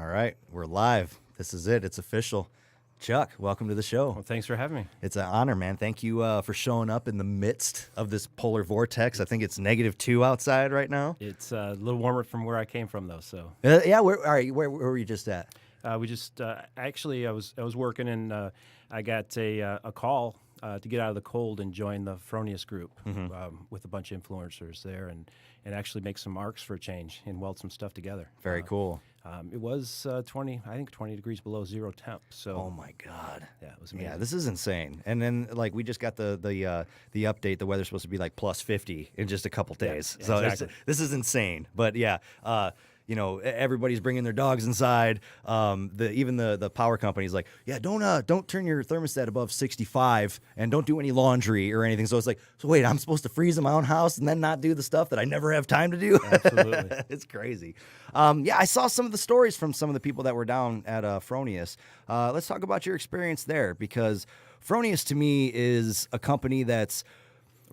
All right, we're live. This is it. It's official. Chuck, welcome to the show. Well, thanks for having me. It's an honor, man. Thank you for showing up in the midst of this polar vortex. I think it's -2 outside right now. It's a little warmer from where I came from, though. So Yeah, all right. Where were you just at? we just actually I was working and I got a call to get out of the cold and join the Fronius group with a bunch of influencers there and actually make some marks for a change and weld some stuff together. Very cool. It was 20 degrees below zero temp. So Oh my God. yeah, it was amazing. Yeah, this is insane. And then like we just got the update. The weather's supposed to be like +50 in just a couple days. Yeah, So exactly. this is insane. But yeah, everybody's bringing their dogs inside. Even the power company's like, yeah, don't turn your thermostat above 65 and don't do any laundry or anything. So it's like, so wait, I'm supposed to freeze in my own house and then not do the stuff that I never have time to do? Absolutely. It's crazy. Yeah, I saw some of the stories from some of the people that were down at Fronius. Let's talk about your experience there, because Fronius to me is a company that's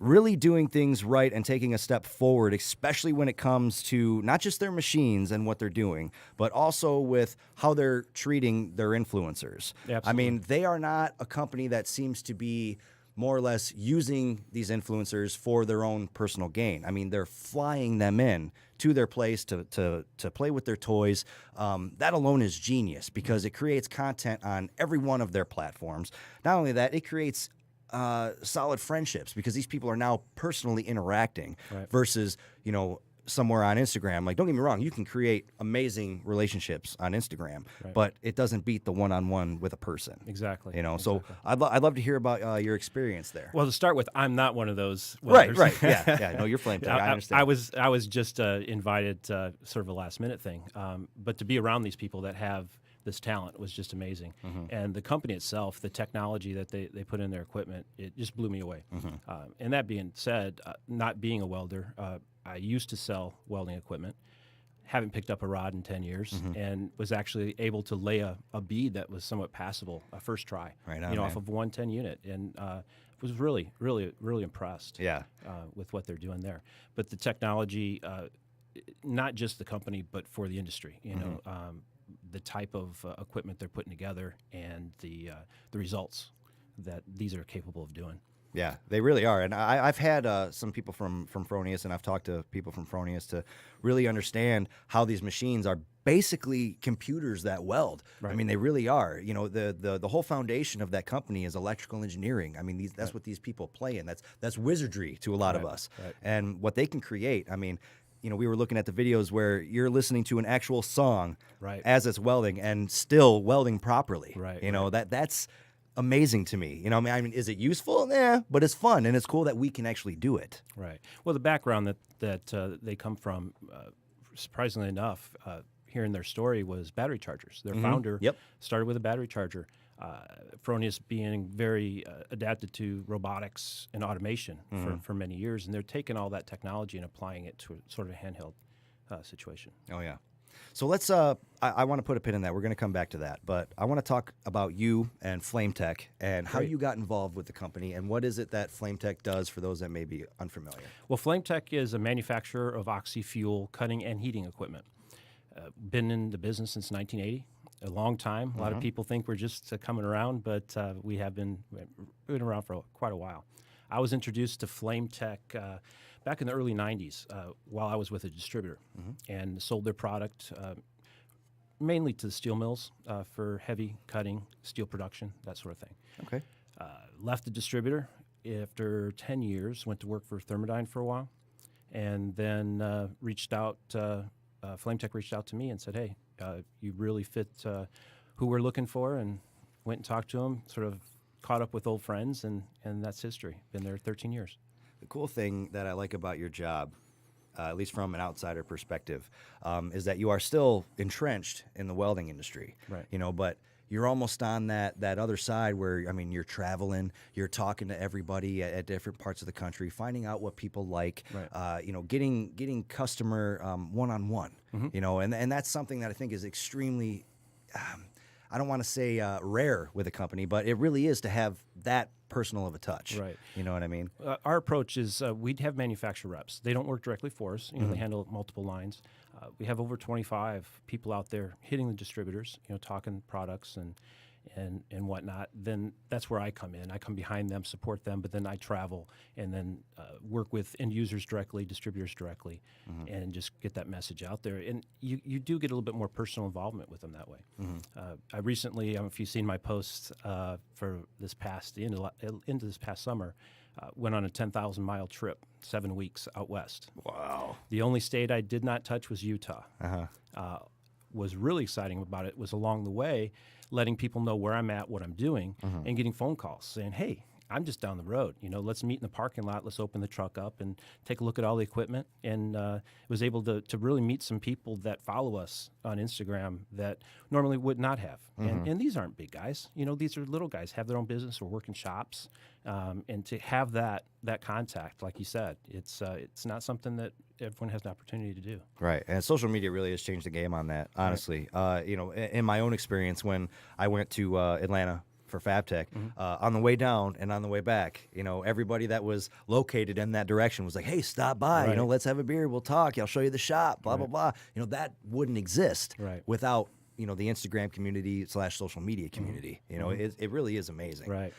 really doing things right and taking a step forward, especially when it comes to not just their machines and what they're doing, but also with how they're treating their influencers. Absolutely. I mean, they are not a company that seems to be more or less using these influencers for their own personal gain. I mean, they're flying them in to their place to play with their toys. That alone is genius because it creates content on every one of their platforms. Not only that, it creates solid friendships because these people are now personally interacting versus, somewhere on Instagram. Like, don't get me wrong, you can create amazing relationships on Instagram, but it doesn't beat the one-on-one with a person. Exactly. So I'd love to hear about your experience there. Well, to start with, I'm not one of those welders. Right. Yeah. No, you're flame tech. I understand. I was just invited, sort of a last minute thing. But to be around these people that have this talent was just amazing. And the company itself, the technology that they put in their equipment, it just blew me away. And that being said, not being a welder, I used to sell welding equipment, haven't picked up a rod in 10 years, and was actually able to lay a bead that was somewhat passable, a first try, off of 110 unit. And was really, really, really impressed with what they're doing there. But the technology, not just the company, but for the industry, the type of equipment they're putting together and the results that these are capable of doing. Yeah, they really are. And I've had some people from Fronius, and I've talked to people from Fronius to really understand how these machines are basically computers that weld. Right. I mean, they really are. The whole foundation of that company is electrical engineering. I mean, that's what these people play in. That's wizardry to a lot of us. Right. And what they can create, I mean, we were looking at the videos where you're listening to an actual song as it's welding and still welding properly. That's amazing to me. I mean, is it useful? Yeah, but it's fun and it's cool that we can actually do it. Right. Well, the background that they come from, surprisingly enough, hearing their story was battery chargers. Their founder started with a battery charger. Fronius being very adapted to robotics and automation for many years, and they're taking all that technology and applying it to a sort of a handheld situation. Oh, yeah. So let's, I want to put a pin in that. We're going to come back to that, but I want to talk about you and Flame Tech and how you got involved with the company and what is it that Flame Tech does for those that may be unfamiliar. Well, Flame Tech is a manufacturer of oxy-fuel cutting and heating equipment. Been in the business since 1980. A long time. A lot of people think we're just coming around, but we have been around for quite a while. I was introduced to Flame Tech back in the early 90s while I was with a distributor and sold their product mainly to the steel mills for heavy cutting, steel production, that sort of thing. Okay. Left the distributor after 10 years, went to work for Thermodyne for a while, and then reached out, Flame Tech reached out to me and said, hey, you really fit who we're looking for, and went and talked to them, sort of caught up with old friends, and that's history. Been there 13 years. The cool thing that I like about your job, at least from an outsider perspective, is that you are still entrenched in the welding industry. Right. But you're almost on that other side where, I mean, you're traveling, you're talking to everybody at different parts of the country, finding out what people like, getting customer one-on-one, and that's something that I think is extremely, I don't want to say rare with a company, but it really is to have that personal of a touch. Right. You know what I mean? Our approach is we'd have manufacturer reps. They don't work directly for us. You know, they handle multiple lines. We have over 25 people out there hitting the distributors, you know, talking products and whatnot. Then that's where I come in. I come behind them, support them, but then I travel and then work with end users directly, distributors directly, and just get that message out there. And you do get a little bit more personal involvement with them that way. I recently, I don't know if you've seen my posts for this past into this past summer, went on a 10,000-mile trip, 7 weeks out west. Wow. The only state I did not touch was Utah. Was really exciting about it was along the way, letting people know where I'm at, what I'm doing, and getting phone calls saying, hey, I'm just down the road. You know, let's meet in the parking lot. Let's open the truck up and take a look at all the equipment. And was able to really meet some people that follow us on Instagram that normally would not have. And these aren't big guys. You know, these are little guys, have their own business or work in shops. And to have that contact, like you said, it's not something that everyone has an opportunity to do. Right, and social media really has changed the game on that, honestly. Right. You know, in my own experience, when I went to Atlanta for FabTech, on the way down and on the way back, you know, everybody that was located in that direction was like, hey, stop by, you know, let's have a beer, we'll talk, I'll show you the shop, blah, blah, blah. You know, that wouldn't exist without, you know, the Instagram community / social media community. You know, it really is amazing. Right.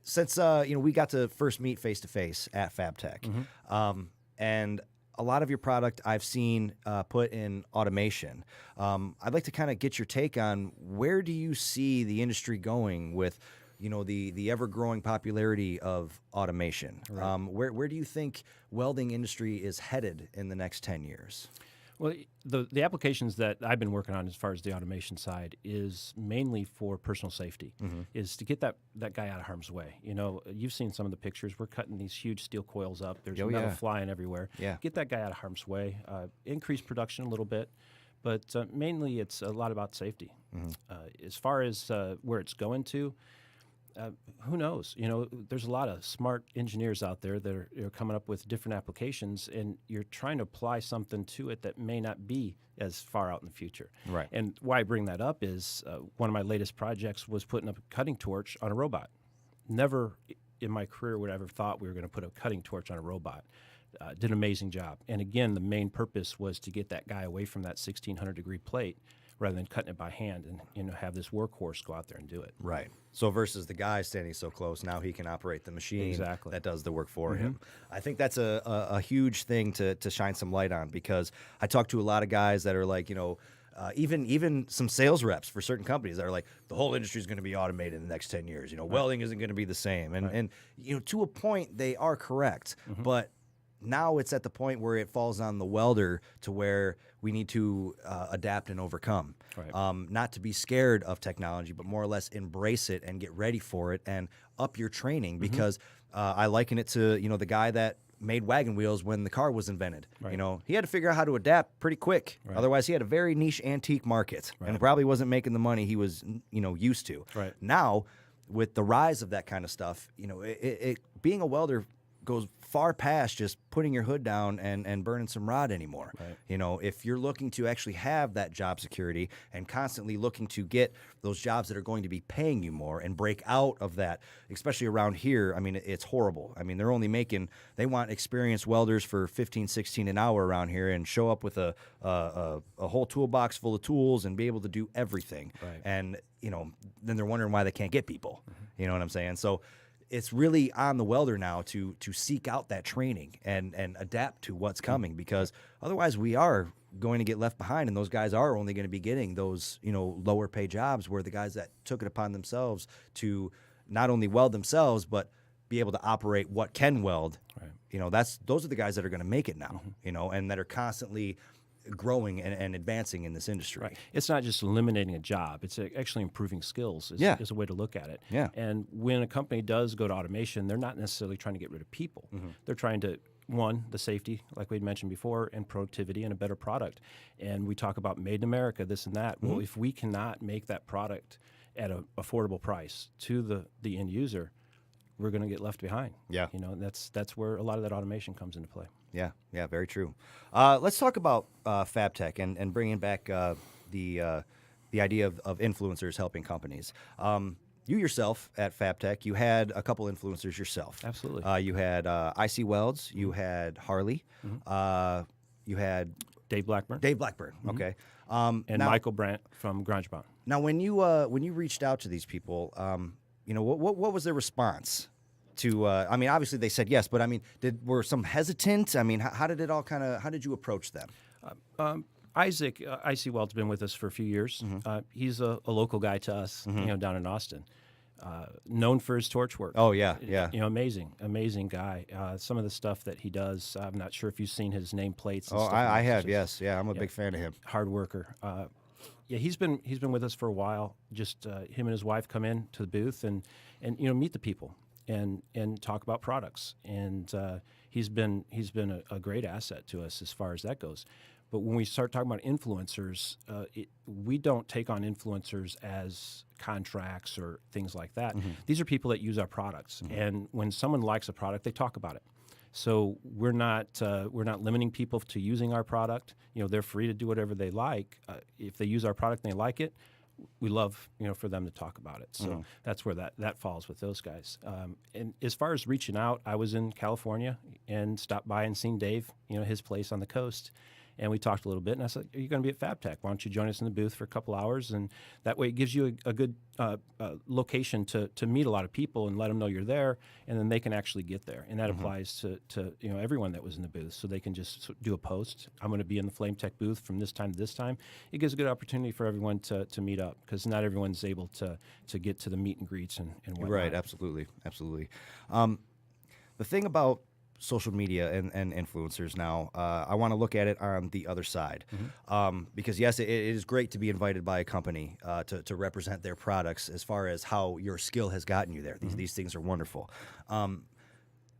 Since, you know, we got to first meet face-to-face at FabTech, and a lot of your product I've seen put in automation. I'd like to kind of get your take on where do you see the industry going with, you know, the ever-growing popularity of automation? Right. Where do you think welding industry is headed in the next 10 years? Well, the applications that I've been working on as far as the automation side is mainly for personal safety, is to get that guy out of harm's way. You know, you've seen some of the pictures. We're cutting these huge steel coils up. There's metal flying everywhere. Yeah. Get that guy out of harm's way, increase production a little bit, but mainly it's a lot about safety. As far as where it's going to, who knows? You know, there's a lot of smart engineers out there that are coming up with different applications, and you're trying to apply something to it that may not be as far out in the future. Right. And why I bring that up is one of my latest projects was putting up a cutting torch on a robot. Never in my career would I ever thought we were going to put a cutting torch on a robot. Did an amazing job. And again, the main purpose was to get that guy away from that 1,600-degree plate rather than cutting it by hand and, you know, have this workhorse go out there and do it. Right. So versus the guy standing so close, now he can operate the machine that does the work for him. I think that's a huge thing to shine some light on, because I talk to a lot of guys that are like, you know, even some sales reps for certain companies that are like, the whole industry is going to be automated in the next 10 years. You know, welding isn't going to be the same. And you know, to a point, they are correct. But now it's at the point where it falls on the welder to where we need to adapt and overcome. Not to be scared of technology, but more or less embrace it and get ready for it and up your training, because I liken it to, you know, the guy that made wagon wheels when the car was invented. You know, he had to figure out how to adapt pretty quick. Otherwise, he had a very niche antique market and probably wasn't making the money he was, you know, used to. Now, with the rise of that kind of stuff, you know, being a welder goes far past just putting your hood down and burning some rod anymore. You know, if you're looking to actually have that job security and constantly looking to get those jobs that are going to be paying you more and break out of that, especially around here, I mean, it's horrible. I mean, they want experienced welders for 15, 16 an hour around here and show up with a whole toolbox full of tools and be able to do everything. And, you know, then they're wondering why they can't get people. You know what I'm saying? So it's really on the welder now to seek out that training and adapt to what's coming, because otherwise we are going to get left behind, and those guys are only going to be getting those, you know, lower pay jobs, where the guys that took it upon themselves to not only weld themselves but be able to operate what can weld. You know, those are the guys that are going to make it now. You know, and that are constantly growing and advancing in this industry. It's not just eliminating a job. It's actually improving skills is a way to look at it. And when a company does go to automation, they're not necessarily trying to get rid of people. They're trying to, one, the safety, like we had mentioned before, and productivity and a better product. And we talk about made in America, this and that. Well, if we cannot make that product at an affordable price to the end user, we're going to get left behind. You know, and that's where a lot of that automation comes into play. Yeah, very true. Let's talk about FabTech and bringing back the the idea of influencers helping companies. You yourself at FabTech, you had a couple influencers yourself. Absolutely. You had IC Welds, you had Harley, you had Dave Blackburn. Okay. And now, Michael Brandt from GarageBand. Now, when you reached out to these people, what was their response to? I mean, obviously they said yes, but I mean, were some hesitant? I mean, how did it all how did you approach them? Isaac, IC Weld's been with us for a few years. He's a local guy to us, down in Austin. Known for his torch work. Oh, yeah. Amazing guy. Some of the stuff that he does, I'm not sure if you've seen his nameplates. Oh, I have, yes. Yeah, I'm a big fan of him. Hard worker. He's been with us for a while. Just him and his wife come in to the booth and meet the people and talk about products. And he's been a great asset to us as far as that goes. But when we start talking about influencers, we don't take on influencers as contracts or things like that. These are people that use our products, and when someone likes a product, they talk about it. So we're not limiting people to using our product. They're free to do whatever they like. If they use our product and they like it, we love for them to talk about it. So that's where that falls with those guys. And as far as reaching out, I was in California and stopped by and seen Dave, his place on the coast. And we talked a little bit, and I said, "Are you going to be at FabTech? Why don't you join us in the booth for a couple hours?" And that way, it gives you a good location to meet a lot of people and let them know you're there, and then they can actually get there. And that applies to everyone that was in the booth, so they can just do a post. I'm going to be in the Flame Tech booth from this time to this time. It gives a good opportunity for everyone to meet up, because not everyone's able to get to the meet and greets and whatnot. Right, absolutely. The thing about social media and influencers now, I want to look at it on the other side, because yes, it is great to be invited by a company to represent their products as far as how your skill has gotten you there. These things are wonderful.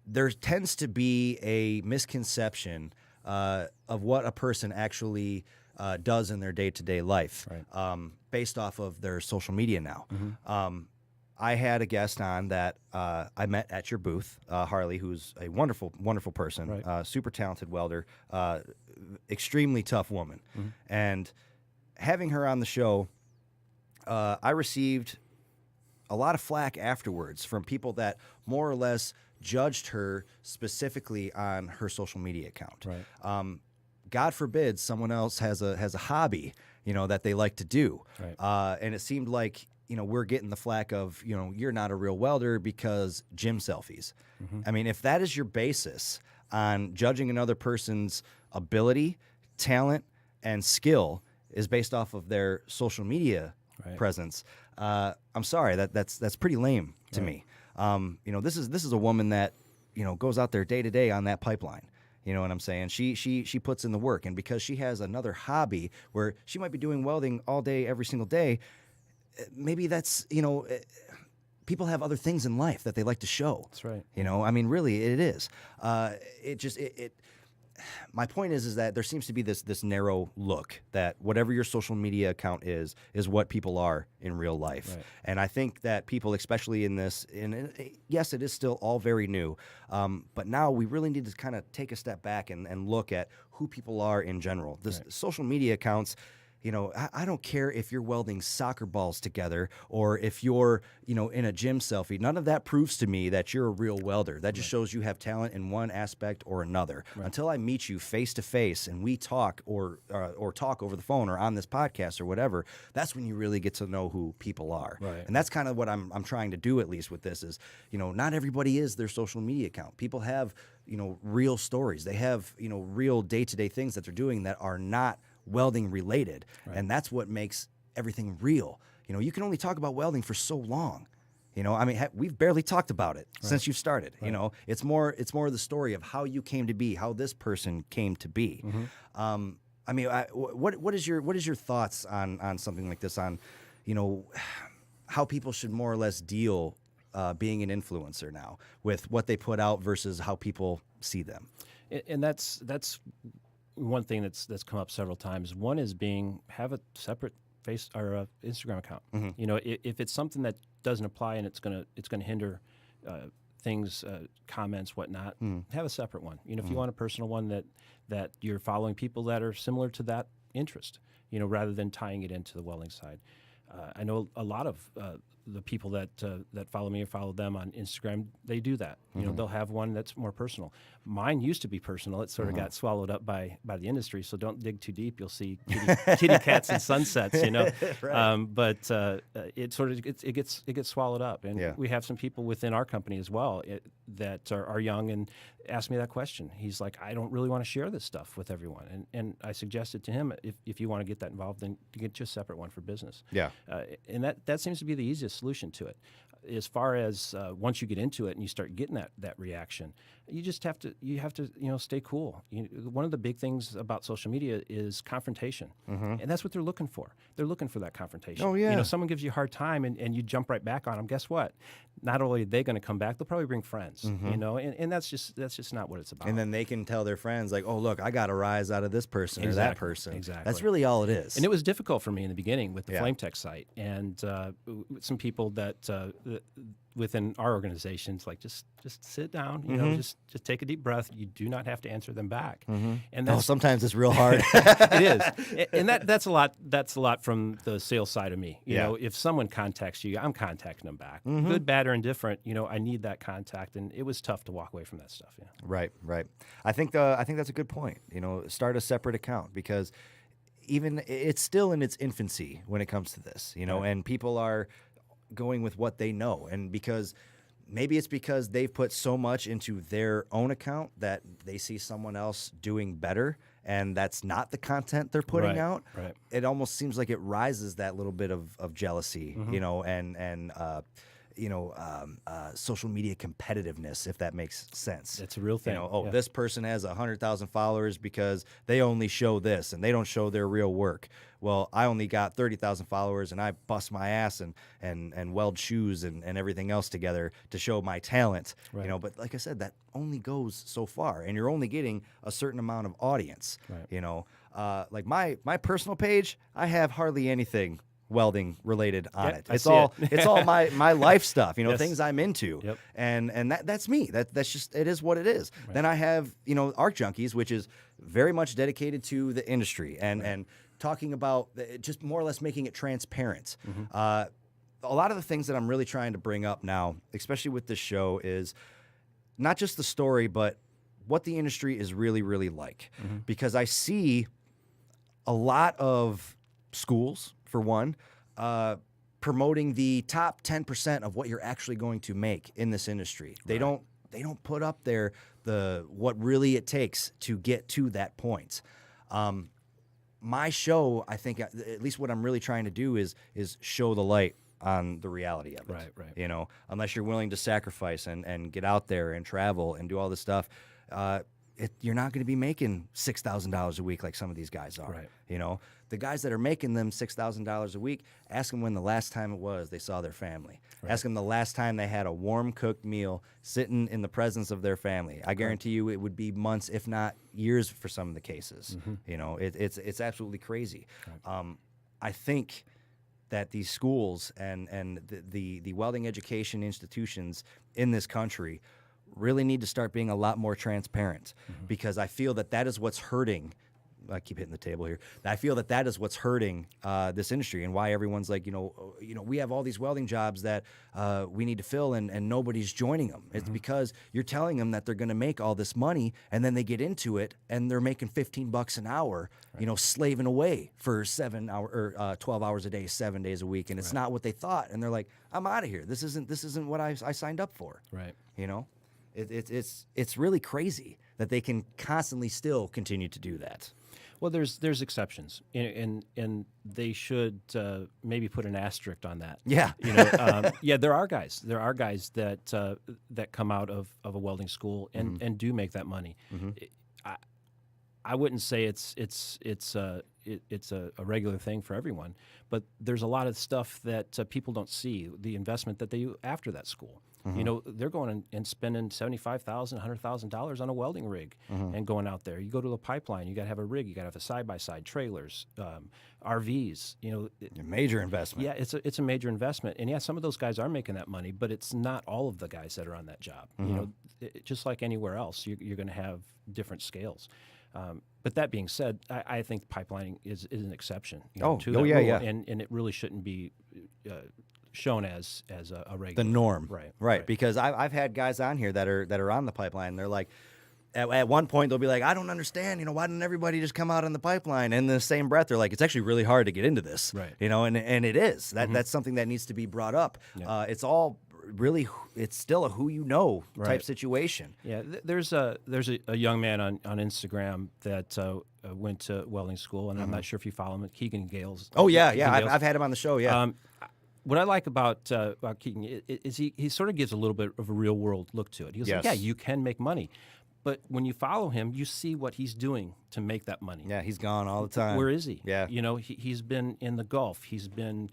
There tends to be a misconception of what a person actually does in their day-to-day life, based off of their social media now. I had a guest on that I met at your booth, Harley, who's a wonderful, wonderful person, super talented welder, extremely tough woman. And having her on the show, I received a lot of flack afterwards from people that more or less judged her specifically on her social media account. God forbid someone else has a hobby, that they like to do. And it seemed like, we're getting the flack of, you're not a real welder because gym selfies. I mean, if that is your basis on judging another person's ability, talent, and skill is based off of their social media presence, I'm sorry, that's pretty lame to me. This is a woman that, goes out there day to day on that pipeline. You know what I'm saying? She puts in the work, and because she has another hobby where she might be doing welding all day, every single day, maybe that's, people have other things in life that they like to show. That's right. I mean, really, it is. My point is that there seems to be this narrow look that whatever your social media account is what people are in real life. And I think that people, especially in this, and yes, it is still all very new, but now we really need to kind of take a step back and look at who people are in general. This social media accounts, I don't care if you're welding soccer balls together or if you're, in a gym selfie. None of that proves to me that you're a real welder. That just shows you have talent in one aspect or another. Until I meet you face to face and we talk or talk over the phone or on this podcast or whatever, that's when you really get to know who people are. And that's kind of what I'm trying to do, at least with this, is, not everybody is their social media account. People have, real stories. They have, real day-to-day things that they're doing that are not welding related, and that's what makes everything real. You can only talk about welding for so long. I mean, we've barely talked about it since you've started. It's more of the story of how you came to be, how this person came to be. I mean, what is your thoughts on something like this? On how people should more or less deal being an influencer now with what they put out versus how people see them. And that's one thing that's come up several times. One is have a separate face or a Instagram account. If it's something that doesn't apply and it's gonna hinder things, comments, whatnot, have a separate one. If you want a personal one that you're following people that are similar to that interest, rather than tying it into the welding side. I know a lot of the people that follow me or follow them on Instagram, they do that. They'll have one that's more personal. Mine used to be personal. It sort of got swallowed up by the industry. So don't dig too deep. You'll see kitty cats and sunsets. Right. But it sort of it gets swallowed up. And we have some people within our company as well that are young and ask me that question. He's like, I don't really want to share this stuff with everyone. And I suggested to him, if you want to get that involved, then get you a separate one for business. Yeah. And that seems to be the easiest solution to it. As far as once you get into it and you start getting that reaction, you just have to stay cool. One of the big things about social media is confrontation, and that's what they're looking for. They're looking for that confrontation. Oh yeah. Someone gives you a hard time and you jump right back on them. Guess what? Not only are they going to come back, they'll probably bring friends. And that's just not what it's about. And then they can tell their friends like, oh look, I got a rise out of this person or that person. Exactly. That's really all it is. And it was difficult for me in the beginning with the Flame Tech site, and some people that within our organizations, like just sit down, just take a deep breath. You do not have to answer them back. And sometimes it's real hard. it is, and that's a lot. That's a lot from the sales side of me. You know, if someone contacts you, I'm contacting them back, good, bad, or indifferent. I need that contact, and it was tough to walk away from that stuff. Yeah. Right. I think that's a good point. Start a separate account because even it's still in its infancy when it comes to this. And people are going with what they know, and because they've put so much into their own account that they see someone else doing better, and that's not the content they're putting out. Right. It almost seems like it rises that little bit of jealousy, and social media competitiveness, if that makes sense. It's a real thing. This person has 100,000 followers because they only show this and they don't show their real work. Well, I only got 30,000 followers and I bust my ass and weld shoes and everything else together to show my talent. Right. But like I said, that only goes so far, and you're only getting a certain amount of audience. Right. Like my personal page, I have hardly anything welding related on it. It's it. all my life stuff, Yes. things I'm into. Yep. And that's me. That's just, it is what it is. Right. Then I have, Arc Junkies, which is very much dedicated to the industry and talking about just more or less making it transparent. A lot of the things that I'm really trying to bring up now, especially with this show, is not just the story, but what the industry is really, really like. Because I see a lot of schools, for one, promoting the top 10% of what you're actually going to make in this industry. They don't put up there what really it takes to get to that point. My show, I think, at least what I'm really trying to do is show the light on the reality of it. Right. Unless you're willing to sacrifice and get out there and travel and do all this stuff, you're not going to be making $6,000 a week like some of these guys are. Right. The guys that are making them $6,000 a week, ask them when the last time it was they saw their family. Right. Ask them the last time they had a warm cooked meal sitting in the presence of their family. I guarantee you it would be months, if not years, for some of the cases. It's absolutely crazy. Right. I think that these schools and the welding education institutions in this country really need to start being a lot more transparent, because I feel that is what's hurting. I keep hitting the table here. I feel that is what's hurting this industry, and why everyone's like, we have all these welding jobs that we need to fill, and nobody's joining them. It's because you're telling them that they're going to make all this money, and then they get into it, and they're making $15 an hour, slaving away for 7 hours or 12 hours a day, 7 days a week, and it's not what they thought, and they're like, I'm out of here. This isn't what I signed up for. Right. It's really crazy that they can constantly still continue to do that. Well, there's exceptions, and they should maybe put an asterisk on that. Yeah. There are guys that come out of a welding school and do make that money. I wouldn't say it's a regular thing for everyone, but there's a lot of stuff that people don't see, the investment that they do after that school. You know, they're going and spending $75,000, $100,000 on a welding rig and going out there. You go to the pipeline, you got to have a rig, you got to have a side-by-side, trailers, RVs. You know, A major investment. yeah, it's a major investment, and yeah, some of those guys are making that money, but it's not all of the guys that are on that job. You know, just like anywhere else, you're going to have different scales. But that being said, I think pipelining is an exception. You know, to that yeah, rule, yeah. and it really shouldn't be shown as a regular. The norm. Right. Because I've had guys on here that are on the pipeline. They're like, at one point they'll be like, I don't understand, you know, why didn't everybody just come out on the pipeline? And in the same breath, they're like, it's actually really hard to get into this. Right. You know, and it is. That's something that needs to be brought up. Yeah. It's all really, it's still a who you know type Right. situation. Yeah, there's a young man on Instagram that went to welding school, and I'm not sure if you follow him, Keegan Gales. Oh yeah, Keegan yeah. Gales. I've had him on the show. Yeah. What I like about Keegan is he sort of gives a little bit of a real world look to it. He's like, Yes. yeah, you can make money, but when you follow him, you see what he's doing to make that money. Yeah, he's gone all the time. Where is he? Yeah. You know, he's been in the Gulf. He's been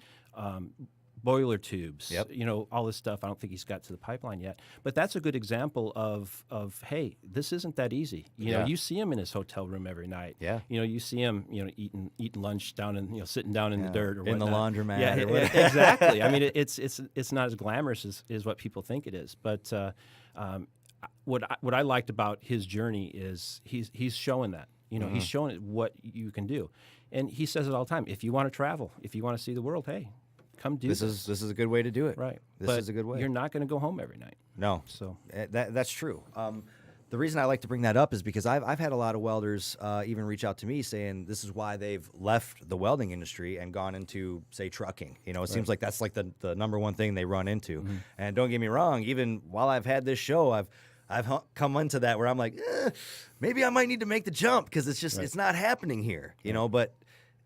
boiler tubes. Yep. You know, all this stuff. I don't think he's got to the pipeline yet. But that's a good example of hey, this isn't that easy. You know, Yeah. you see him in his hotel room every night. Yeah. You know, you see him, you know, eating lunch down in, you know, sitting down in the dirt or In the whatnot. laundromat Yeah, or whatever. exactly. I mean, it's not as glamorous as what people think it is. But what I liked about his journey is he's showing that. You know, he's showing it what you can do, and he says it all the time. If you want to travel, if you want to see the world, hey, come do This this. is a good way to do it. Right. This But is a good way. You're not going to go home every night. No. So That's true. The reason I like to bring that up is because I've had a lot of welders even reach out to me saying this is why they've left the welding industry and gone into, say, trucking. You know, it seems like that's like the number one thing they run into. And don't get me wrong, even while I've had this show, I've come into that where I'm like, maybe I might need to make the jump because it's just it's not happening here. You know, but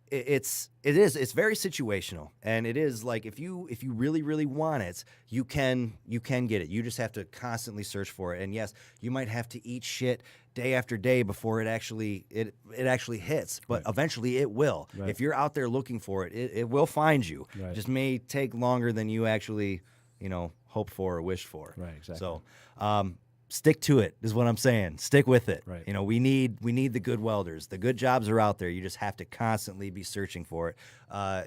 it's very situational, and it is like if you really want it, you can get it. You just have to constantly search for it. And yes, you might have to eat shit day after day before it actually hits, but eventually it will. Right. If you're out there looking for it, it will find you. Right. It just may take longer than you actually, you know, hope for or wish for. Right, exactly. So stick to it is what I'm saying. Stick with it. Right. You know, we need the good welders. The good jobs are out there. You just have to constantly be searching for it.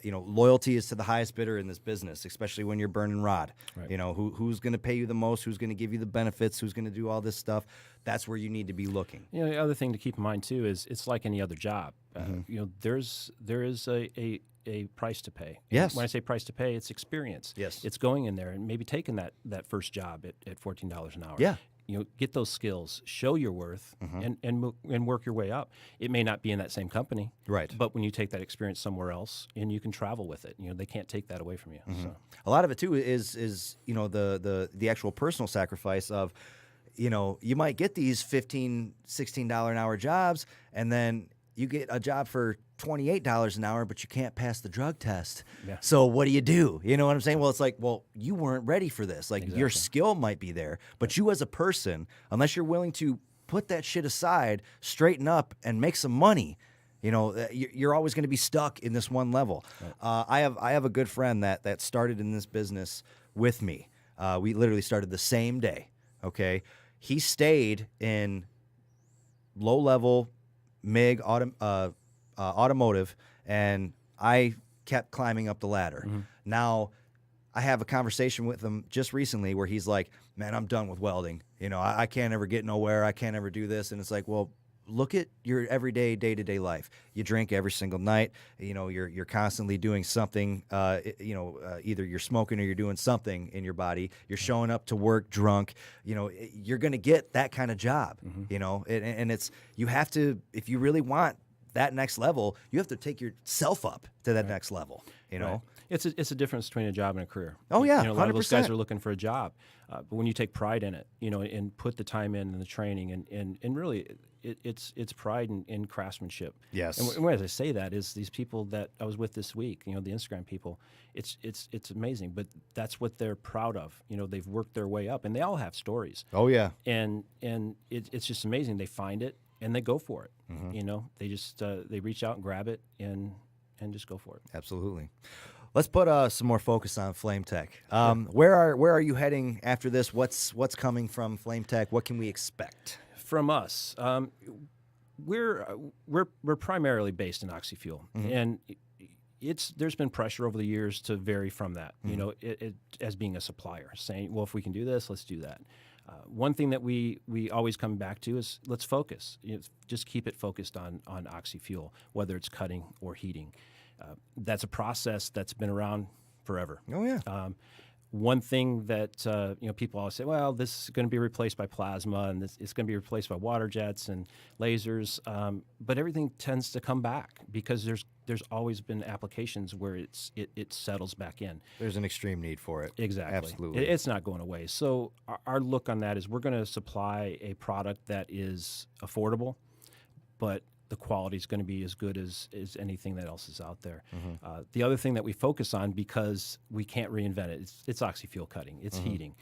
You know, loyalty is to the highest bidder in this business, especially when you're burning rod. Right. You know, who's going to pay you the most, who's going to give you the benefits, who's going to do all this stuff. That's where you need to be looking. you know, the other thing to keep in mind too is it's like any other job. You know, there is a price to pay. Yes. When I say price to pay, it's experience. Yes. It's going in there and maybe taking that first job at $14 an hour. Yeah. You know, get those skills, show your worth, and work your way up. It may not be in that same company, Right. But when you take that experience somewhere else, and you can travel with it, you know, they can't take that away from you. So. A lot of it too is you know the actual personal sacrifice of, you know, you might get these $15, $16 an hour jobs, and then you get a job for $28 an hour, but you can't pass the drug test. Yeah. So what do? You know what I'm saying? Well, it's like, well, you weren't ready for this. Like your Exactly. skill might be there, but you as a person, unless you're willing to put that shit aside, straighten up, and make some money, you know, you're always going to be stuck in this one level. Right. I have a good friend that started in this business with me. We literally started the same day. Okay, he stayed in low level MIG automotive, and I kept climbing up the ladder. Now, I have a conversation with him just recently where he's like, man, I'm done with welding. You know, I can't ever get nowhere. I can't ever do this. And it's like, well, look at your everyday, day-to-day life. You drink every single night. You know, you're constantly doing something. You know, either you're smoking or you're doing something in your body. You're showing up to work drunk. You know, you're going to get that kind of job. You know, and it's, you have to, if you really want that next level, you have to take yourself up to that next level. You know. Right. It's a difference between a job and a career. Oh yeah, you know, a lot of those guys 100%. are looking for a job, but when you take pride in it, you know, and put the time in and the training, and really, it's pride in craftsmanship. Yes. And as I say that is these people that I was with this week, you know, the Instagram people, it's amazing, but that's what they're proud of. You know, they've worked their way up, and they all have stories. Oh yeah. And it's just amazing. They find it and they go for it. You know, they just they reach out and grab it and just go for it. Absolutely. Let's put some more focus on Flame Tech. Where are you heading after this? What's coming from Flame Tech? What can we expect from us? We're primarily based in oxyfuel, and there's been pressure over the years to vary from that. You know, it as being a supplier, saying, well, if we can do this, let's do that. One thing that we always come back to is let's focus. You know, just keep it focused on oxyfuel, whether it's cutting or heating. That's a process that's been around forever. Oh yeah. One thing that people always say, well, this is going to be replaced by plasma, and it's going to be replaced by water jets and lasers. But everything tends to come back because there's always been applications where it settles back in. There's an extreme need for it. Exactly. Absolutely. It's not going away. So our look on that is we're going to supply a product that is affordable, but the quality is going to be as good as anything that else is out there. The other thing that we focus on, because we can't reinvent it, it's oxyfuel cutting, it's heating.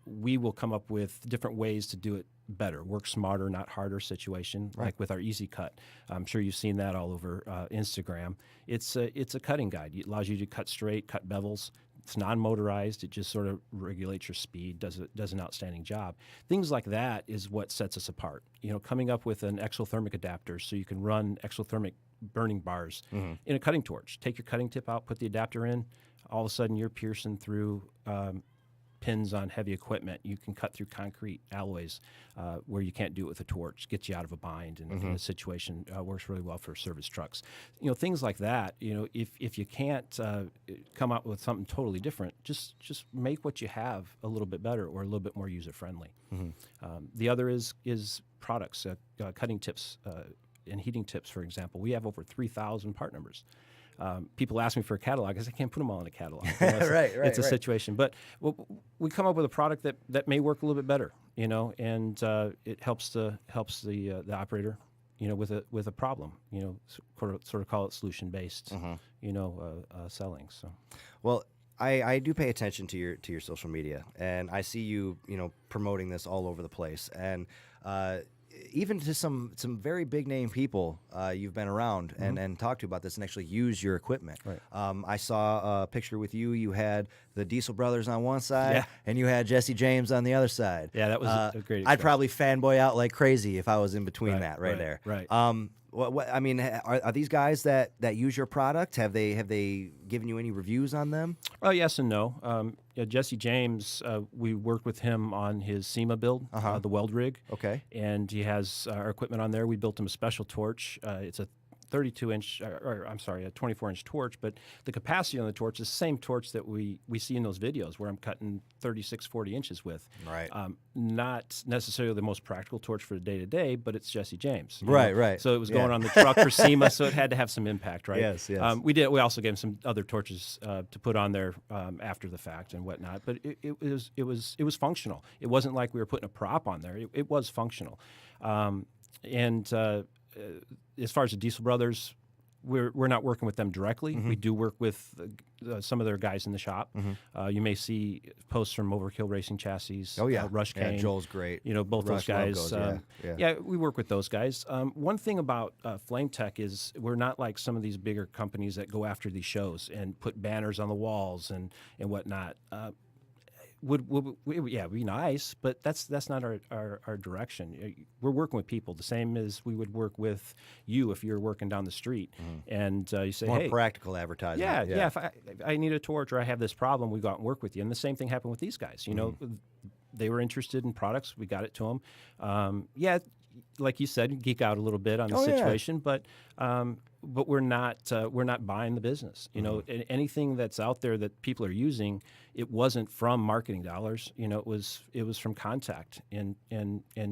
We will come up with different ways to do it better, work smarter, not harder situation, like with our Easy Cut. I'm sure you've seen that all over Instagram. It's a cutting guide. It allows you to cut straight, cut bevels. It's non-motorized. It just sort of regulates your speed, does an outstanding job. Things like that is what sets us apart. You know, coming up with an exothermic adapter so you can run exothermic burning bars in a cutting torch. Take your cutting tip out, put the adapter in. All of a sudden, you're piercing through pins on heavy equipment. You can cut through concrete alloys where you can't do it with a torch. Gets you out of a bind in a situation. Works really well for service trucks. You know, things like that. You know, if you can't come out with something totally different, just make what you have a little bit better or a little bit more user friendly. The other is products, cutting tips and heating tips, for example. We have over 3,000 part numbers. People ask me for a catalog because I can't put them all in a catalog. You know, it's a situation. But we come up with a product that may work a little bit better, you know, and it helps the operator, you know, with a problem, you know, sort of call it solution based, you know, selling. So, well, I do pay attention to your social media, and I see you promoting this all over the place, and even to some very big name people you've been around and talked to about this and actually use your equipment. Right. I saw a picture with you. You had the Diesel Brothers on one side, and you had Jesse James on the other side. Yeah, that was a great experience. I'd probably fanboy out like crazy if I was in between that right there. Right. What I mean, are these guys that use your product? Have they given you any reviews on them? Oh, yes and no. Jesse James, we worked with him on his SEMA build, the weld rig. Okay. And he has our equipment on there. We built him a special torch. It's a 32-inch, a 24-inch torch, but the capacity on the torch is the same torch that we see in those videos where I'm cutting 36, 40 inches with. Right. Not necessarily the most practical torch for the day-to-day, but it's Jesse James. Right. So it was going on the truck for SEMA, so it had to have some impact, right? Yes. We also gave him some other torches to put on there after the fact and whatnot, but it was functional. It wasn't like we were putting a prop on there. It was functional. As far as the Diesel Brothers, we're not working with them directly. We do work with some of their guys in the shop. You may see posts from Overkill Racing Chassis. Oh yeah, Rush Kane. Joel's great. You know, both Rush those guys. logos, We work with those guys. One thing about Flame Tech is we're not like some of these bigger companies that go after these shows and put banners on the walls and whatnot. Would be nice, but that's not our direction. We're working with people the same as we would work with you if you're working down the street, and you say, more hey, practical advertising. Yeah. If I need a torch or I have this problem, we go out and work with you. And the same thing happened with these guys. You know, they were interested in products. We got it to them. Like you said, geek out a little bit on the situation, but we're not buying the business. You know, anything that's out there that people are using, it wasn't from marketing dollars. You know, it was from contact and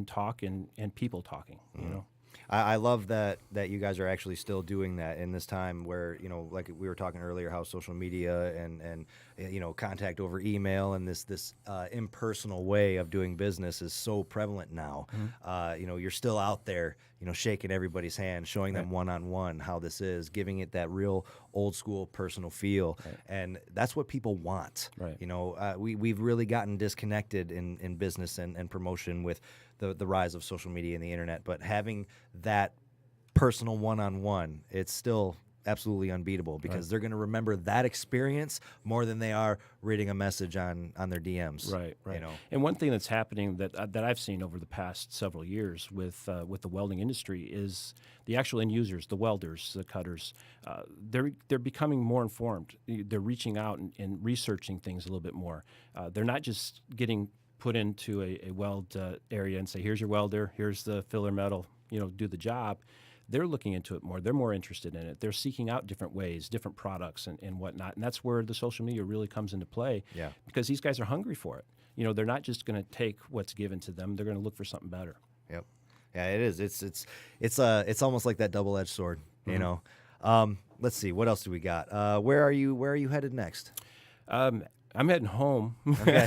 talk and people talking. You know. I love that you guys are actually still doing that in this time where, you know, like we were talking earlier, how social media and you know, contact over email and this impersonal way of doing business is so prevalent now. You know, you're still out there, you know, shaking everybody's hand, showing them one-on-one how this is, giving it that real old school personal feel. And that's what people want. You know, we've really gotten disconnected in business and promotion with the rise of social media and the internet, but having that personal one-on-one, it's still absolutely unbeatable because they're going to remember that experience more than they are reading a message on their DMs. Right. You know? And one thing that's happening that I've seen over the past several years with the welding industry is the actual end users, the welders, the cutters. They're becoming more informed. They're reaching out and researching things a little bit more. They're not just getting put into a weld area and say, here's your welder, here's the filler metal, do the job. They're looking into it more. They're more interested in it. They're seeking out different ways, different products and whatnot. And that's where the social media really comes into play because these guys are hungry for it. They're not just going to take what's given to them. They're going to look for something better. Yep. Yeah, it is. It's almost like that double-edged sword, you know. Let's see. What else do we got? Where are you headed next? I'm heading home. Okay.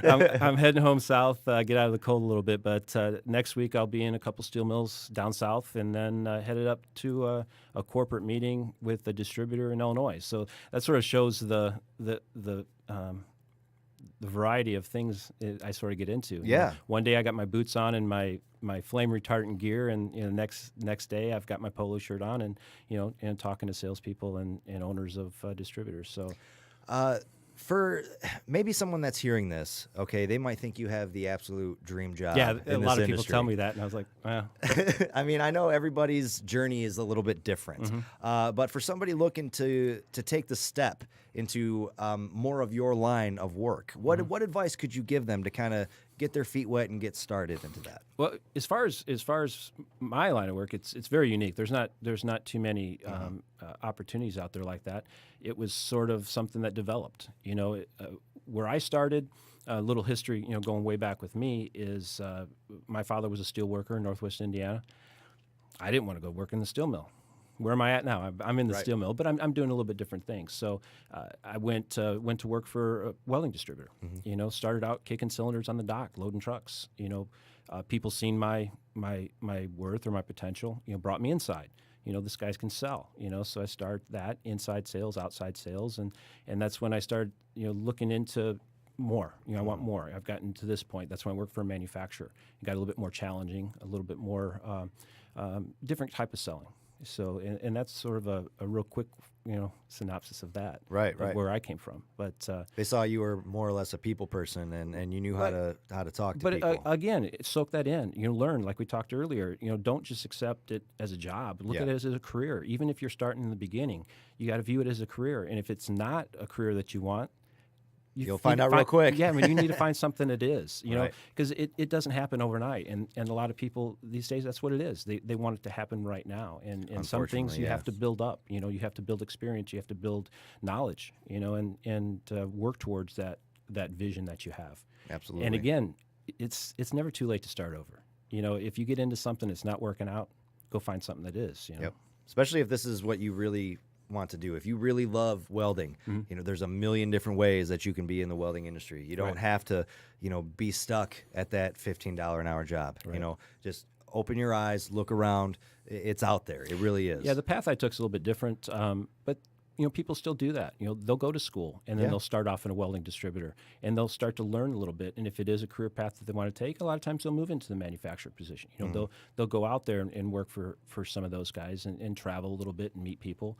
I'm heading home south, get out of the cold a little bit. But next week I'll be in a couple steel mills down south, and then headed up to a corporate meeting with a distributor in Illinois. So that sort of shows the variety of things I sort of get into. Yeah. One day I got my boots on and my flame retardant gear, and next day I've got my polo shirt on, and talking to salespeople and owners of distributors. So. For maybe someone that's hearing this, okay, they might think you have the absolute dream job. Yeah, a lot of people industry. tell me that, and I was like, well. I mean, I know everybody's journey is a little bit different, but for somebody looking to take the step into more of your line of work, what advice could you give them to kind of get their feet wet and get started into that? Well, as far as my line of work, it's very unique. There's not too many opportunities out there like that. It was sort of something that developed. Where I started, a little history, going way back with me is my father was a steel worker in Northwest Indiana. I didn't want to go work in the steel mill. Where am I at now? I'm in the steel mill, but I'm doing a little bit different things. So I went to work for a welding distributor. Started out kicking cylinders on the dock, loading trucks. People seen my worth or my potential. Brought me inside. This guy can sell. So I started that inside sales, outside sales, and that's when I started looking into more. I want more. I've gotten to this point. That's when I worked for a manufacturer. It got a little bit more challenging, a little bit more different type of selling. So, and that's sort of a real quick, synopsis of that. Right. Where I came from. But they saw you were more or less a people person, and you knew how to talk to people. But again, soak that in. Learn, like we talked earlier. Don't just accept it as a job. Look at it as a career. Even if you're starting in the beginning, you got to view it as a career. And if it's not a career that you want, you'll find out real quick. Yeah, you need to find something that is, know, because it doesn't happen overnight. And a lot of people these days, that's what it is. They want it to happen right now. And some things you have to build up. You have to build experience. You have to build knowledge, and work towards that vision that you have. Absolutely. And again, it's never too late to start over. If you get into something that's not working out, go find something that is. Yep. Especially if this is what you really want to do. If you really love welding, there's a million different ways that you can be in the welding industry. You don't have to, be stuck at that $15 an hour job. Just open your eyes, look around. It's out there. It really is. Yeah, the path I took is a little bit different, but people still do that. They'll go to school and then they'll start off in a welding distributor and they'll start to learn a little bit. And if it is a career path that they want to take, a lot of times they'll move into the manufacturer position. They'll go out there and work for some of those guys and travel a little bit and meet people.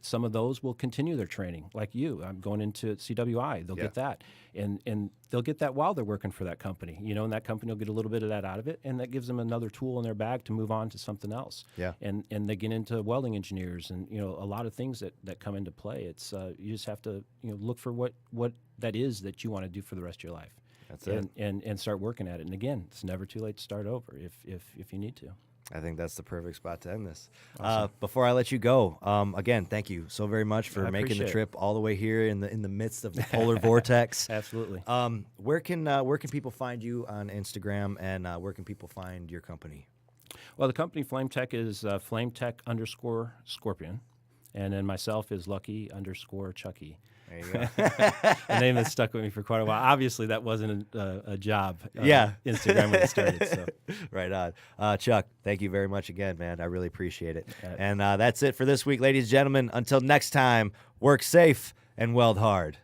Some of those will continue their training, like you. I'm going into CWI. They'll get that, and they'll get that while they're working for that company. And that company will get a little bit of that out of it, and that gives them another tool in their bag to move on to something else. Yeah. And they get into welding engineers, and a lot of things that come into play. It's you just have to look for what that is that you want to do for the rest of your life. That's it. And start working at it. And again, it's never too late to start over if you need to. I think that's the perfect spot to end this. Awesome. Before I let you go, again, thank you so very much for making the trip all the way here in the midst of the polar vortex. Absolutely. Where can people find you on Instagram, and where can people find your company? Well, the company Flame Tech is FlameTech_Scorpion, and then myself is Lucky_Chucky. There you go. A name that's stuck with me for quite a while. Obviously, that wasn't a job. Instagram when it started. So. Right on. Chuck, thank you very much again, man. I really appreciate it. And that's it for this week, ladies and gentlemen. Until next time, work safe and weld hard.